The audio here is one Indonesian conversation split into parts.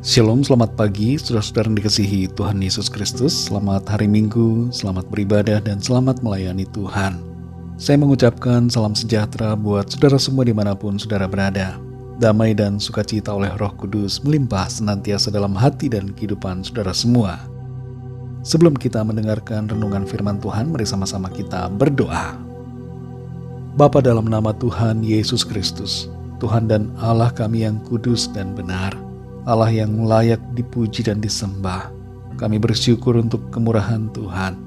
Shalom, selamat pagi, saudara-saudara yang dikasihi Tuhan Yesus Kristus. Selamat hari Minggu, selamat beribadah, dan selamat melayani Tuhan. Saya mengucapkan salam sejahtera buat saudara semua dimanapun saudara berada. Damai dan sukacita oleh Roh Kudus melimpah senantiasa dalam hati dan kehidupan saudara semua. Sebelum kita mendengarkan renungan firman Tuhan, mari sama-sama kita berdoa. Bapa, dalam nama Tuhan Yesus Kristus, Tuhan dan Allah kami yang kudus dan benar, Allah yang layak dipuji dan disembah, kami bersyukur untuk kemurahan Tuhan,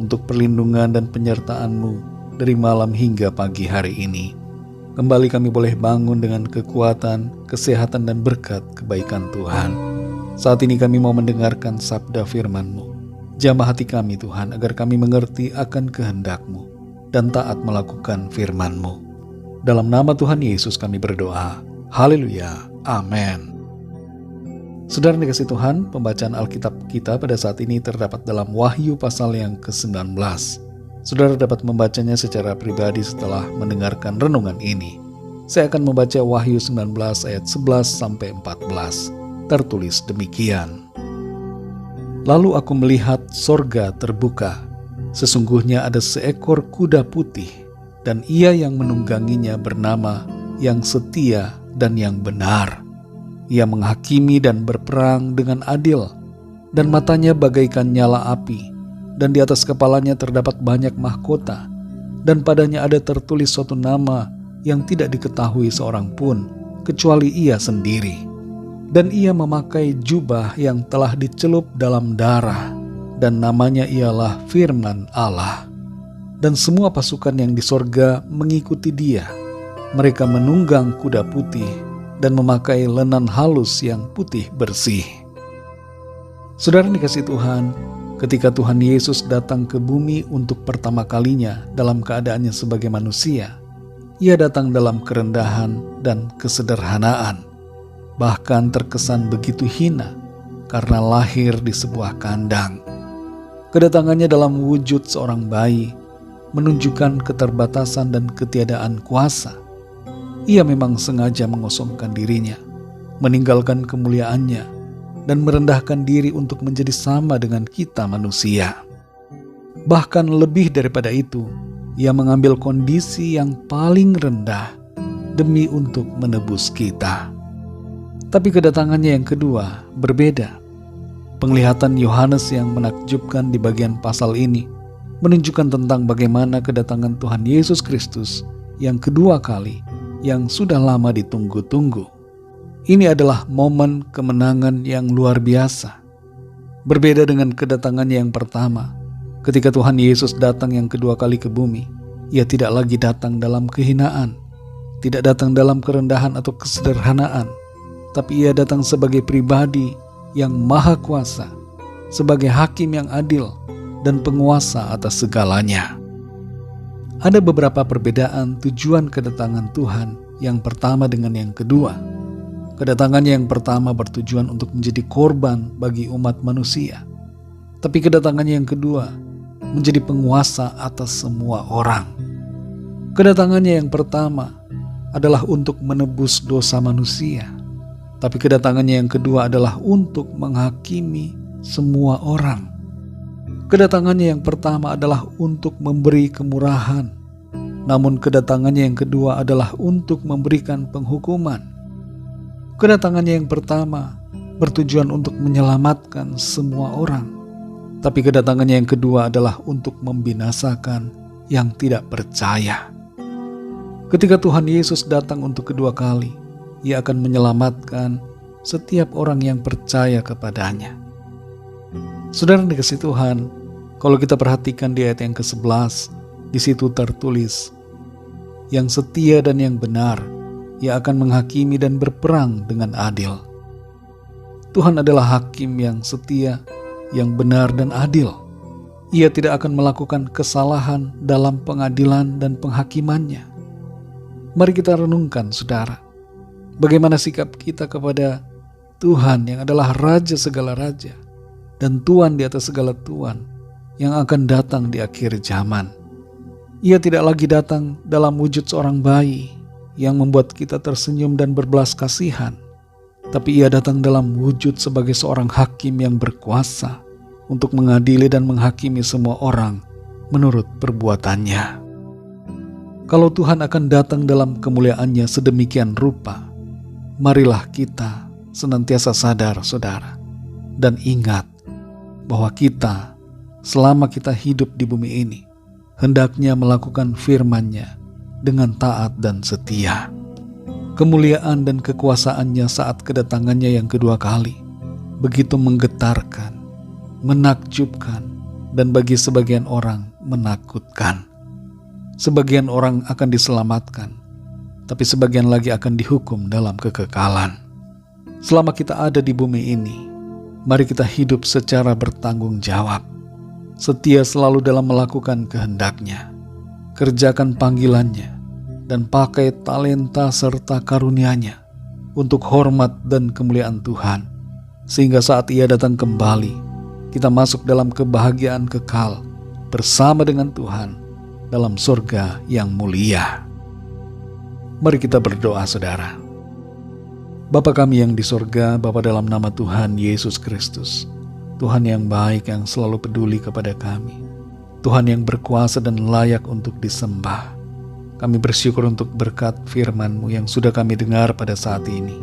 untuk perlindungan dan penyertaan-Mu dari malam hingga pagi hari ini. Kembali kami boleh bangun dengan kekuatan, kesehatan, dan berkat kebaikan Tuhan. Saat ini kami mau mendengarkan sabda firman-Mu. Jamah hati kami Tuhan, agar kami mengerti akan kehendak-Mu dan taat melakukan firman-Mu. Dalam nama Tuhan Yesus kami berdoa. Haleluya. Amin. Saudara dikasih Tuhan, pembacaan Alkitab kita pada saat ini terdapat dalam Wahyu pasal yang ke-19. Saudara dapat membacanya secara pribadi setelah mendengarkan renungan ini. Saya akan membaca Wahyu 19 ayat 11-14. Tertulis demikian. Lalu aku melihat sorga terbuka. Sesungguhnya ada seekor kuda putih, dan ia yang menungganginya bernama Yang Setia dan Yang Benar. Ia menghakimi dan berperang dengan adil, dan matanya bagaikan nyala api, dan di atas kepalanya terdapat banyak mahkota, dan padanya ada tertulis suatu nama yang tidak diketahui seorang pun, kecuali ia sendiri. Dan ia memakai jubah yang telah dicelup dalam darah, dan namanya ialah Firman Allah. Dan semua pasukan yang di sorga mengikuti dia. Mereka menunggang kuda putih, dan memakai lenan halus yang putih bersih. Saudara dikasih Tuhan, ketika Tuhan Yesus datang ke bumi untuk pertama kalinya dalam keadaannya sebagai manusia, ia datang dalam kerendahan dan kesederhanaan, bahkan terkesan begitu hina karena lahir di sebuah kandang. Kedatangannya dalam wujud seorang bayi menunjukkan keterbatasan dan ketiadaan kuasa. Ia memang sengaja mengosongkan dirinya, meninggalkan kemuliaannya, dan merendahkan diri untuk menjadi sama dengan kita manusia. Bahkan lebih daripada itu, ia mengambil kondisi yang paling rendah demi untuk menebus kita. Tapi kedatangannya yang kedua berbeda. Penglihatan Yohanes yang menakjubkan di bagian pasal ini menunjukkan tentang bagaimana kedatangan Tuhan Yesus Kristus yang kedua kali yang sudah lama ditunggu-tunggu. Ini adalah momen kemenangan yang luar biasa. Berbeda dengan kedatangannya yang pertama, ketika Tuhan Yesus datang yang kedua kali ke bumi, ia tidak lagi datang dalam kehinaan, tidak datang dalam kerendahan atau kesederhanaan, tapi ia datang sebagai pribadi yang maha kuasa, sebagai hakim yang adil dan penguasa atas segalanya. Ada beberapa perbedaan tujuan kedatangan Tuhan yang pertama dengan yang kedua. Kedatangannya yang pertama bertujuan untuk menjadi korban bagi umat manusia. Tapi kedatangannya yang kedua menjadi penguasa atas semua orang. Kedatangannya yang pertama adalah untuk menebus dosa manusia. Tapi kedatangannya yang kedua adalah untuk menghakimi semua orang. Kedatangannya yang pertama adalah untuk memberi kemurahan, namun kedatangannya yang kedua adalah untuk memberikan penghukuman. Kedatangannya yang pertama bertujuan untuk menyelamatkan semua orang, tapi kedatangannya yang kedua adalah untuk membinasakan yang tidak percaya. Ketika Tuhan Yesus datang untuk kedua kali, Ia akan menyelamatkan setiap orang yang percaya kepadanya. Saudara dikasih Tuhan, kalau kita perhatikan di ayat yang ke-11, di situ tertulis, Yang Setia dan Yang Benar, Ia akan menghakimi dan berperang dengan adil. Tuhan adalah hakim yang setia, yang benar dan adil. Ia tidak akan melakukan kesalahan dalam pengadilan dan penghakimannya. Mari kita renungkan, saudara, bagaimana sikap kita kepada Tuhan yang adalah Raja segala raja dan Tuhan di atas segala Tuhan yang akan datang di akhir zaman. Ia tidak lagi datang dalam wujud seorang bayi yang membuat kita tersenyum dan berbelas kasihan, tapi Ia datang dalam wujud sebagai seorang hakim yang berkuasa untuk mengadili dan menghakimi semua orang menurut perbuatannya. Kalau Tuhan akan datang dalam kemuliaannya sedemikian rupa, marilah kita senantiasa sadar, saudara, dan ingat bahwa kita, selama kita hidup di bumi ini, hendaknya melakukan firman-Nya dengan taat dan setia. Kemuliaan dan kekuasaannya saat kedatangannya yang kedua kali begitu menggetarkan, menakjubkan, dan bagi sebagian orang menakutkan. Sebagian orang akan diselamatkan, tapi sebagian lagi akan dihukum dalam kekekalan. Selama kita ada di bumi ini, mari kita hidup secara bertanggung jawab, setia selalu dalam melakukan kehendak-Nya, kerjakan panggilan-Nya, dan pakai talenta serta karunia-Nya untuk hormat dan kemuliaan Tuhan, sehingga saat Ia datang kembali, kita masuk dalam kebahagiaan kekal bersama dengan Tuhan dalam surga yang mulia. Mari kita berdoa, saudara. Bapa kami yang di surga, Bapa dalam nama Tuhan Yesus Kristus, Tuhan yang baik yang selalu peduli kepada kami, Tuhan yang berkuasa dan layak untuk disembah. Kami bersyukur untuk berkat firman-Mu yang sudah kami dengar pada saat ini.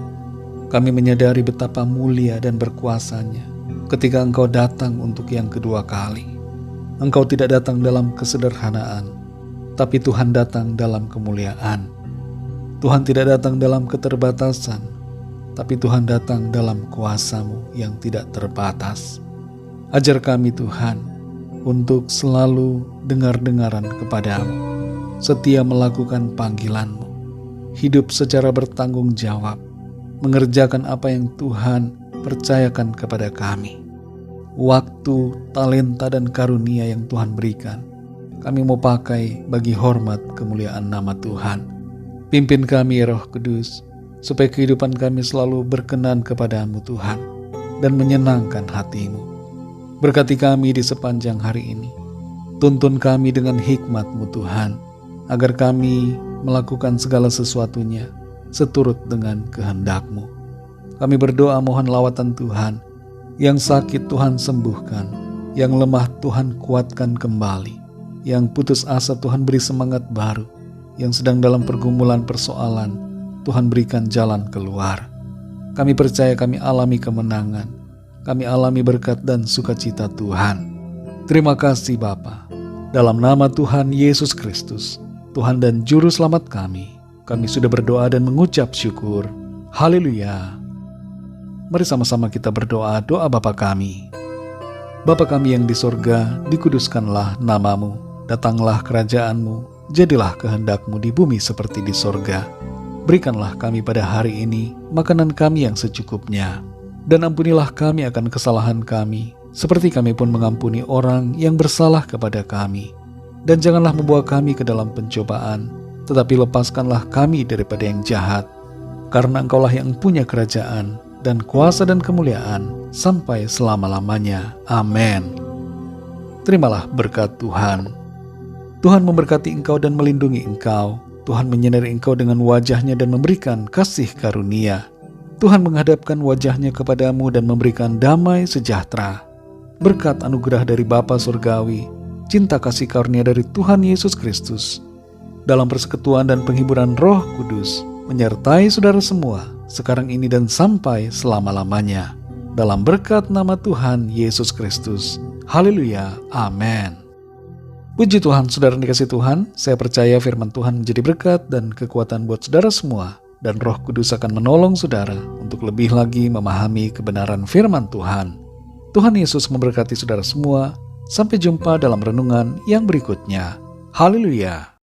Kami menyadari betapa mulia dan berkuasanya ketika Engkau datang untuk yang kedua kali. Engkau tidak datang dalam kesederhanaan, tapi Tuhan datang dalam kemuliaan. Tuhan tidak datang dalam keterbatasan, tapi Tuhan datang dalam kuasa-Mu yang tidak terbatas. Ajar kami Tuhan untuk selalu dengar-dengaran kepadamu, setia melakukan panggilan-Mu, hidup secara bertanggung jawab, mengerjakan apa yang Tuhan percayakan kepada kami. Waktu, talenta, dan karunia yang Tuhan berikan, kami mau pakai bagi hormat kemuliaan nama Tuhan. Pimpin kami Roh Kudus, supaya kehidupan kami selalu berkenan kepadamu Tuhan, dan menyenangkan hati-Mu. Berkati kami di sepanjang hari ini. Tuntun kami dengan hikmat-Mu Tuhan, agar kami melakukan segala sesuatunya seturut dengan kehendak-Mu. Kami berdoa mohon lawatan Tuhan, yang sakit Tuhan sembuhkan, yang lemah Tuhan kuatkan kembali, yang putus asa Tuhan beri semangat baru, yang sedang dalam pergumulan persoalan Tuhan berikan jalan keluar. Kami percaya kami alami kemenangan, kami alami berkat dan sukacita Tuhan. Terima kasih Bapa. Dalam nama Tuhan Yesus Kristus, Tuhan dan Juru Selamat kami sudah berdoa dan mengucap syukur. Haleluya. Mari sama-sama kita berdoa doa Bapa kami. Bapa kami yang di surga, dikuduskanlah nama-Mu, datanglah kerajaan-Mu, jadilah kehendak-Mu di bumi seperti di surga. Berikanlah kami pada hari ini makanan kami yang secukupnya, dan ampunilah kami akan kesalahan kami, seperti kami pun mengampuni orang yang bersalah kepada kami. Dan janganlah membawa kami ke dalam pencobaan, tetapi lepaskanlah kami daripada yang jahat, karena Engkaulah yang punya kerajaan, dan kuasa dan kemuliaan sampai selama-lamanya. Amin. Terimalah berkat Tuhan. Tuhan memberkati engkau dan melindungi engkau. Tuhan menyinari engkau dengan wajah-Nya dan memberikan kasih karunia. Tuhan menghadapkan wajah-Nya kepadamu dan memberikan damai sejahtera. Berkat anugerah dari Bapa Surgawi, cinta kasih karunia dari Tuhan Yesus Kristus, dalam persekutuan dan penghiburan Roh Kudus, menyertai saudara semua, sekarang ini dan sampai selama-lamanya. Dalam berkat nama Tuhan Yesus Kristus. Haleluya. Amin. Puji Tuhan, saudara yang dikasihi Tuhan. Saya percaya firman Tuhan menjadi berkat dan kekuatan buat saudara semua. Dan Roh Kudus akan menolong saudara untuk lebih lagi memahami kebenaran firman Tuhan. Tuhan Yesus memberkati saudara semua. Sampai jumpa dalam renungan yang berikutnya. Haleluya.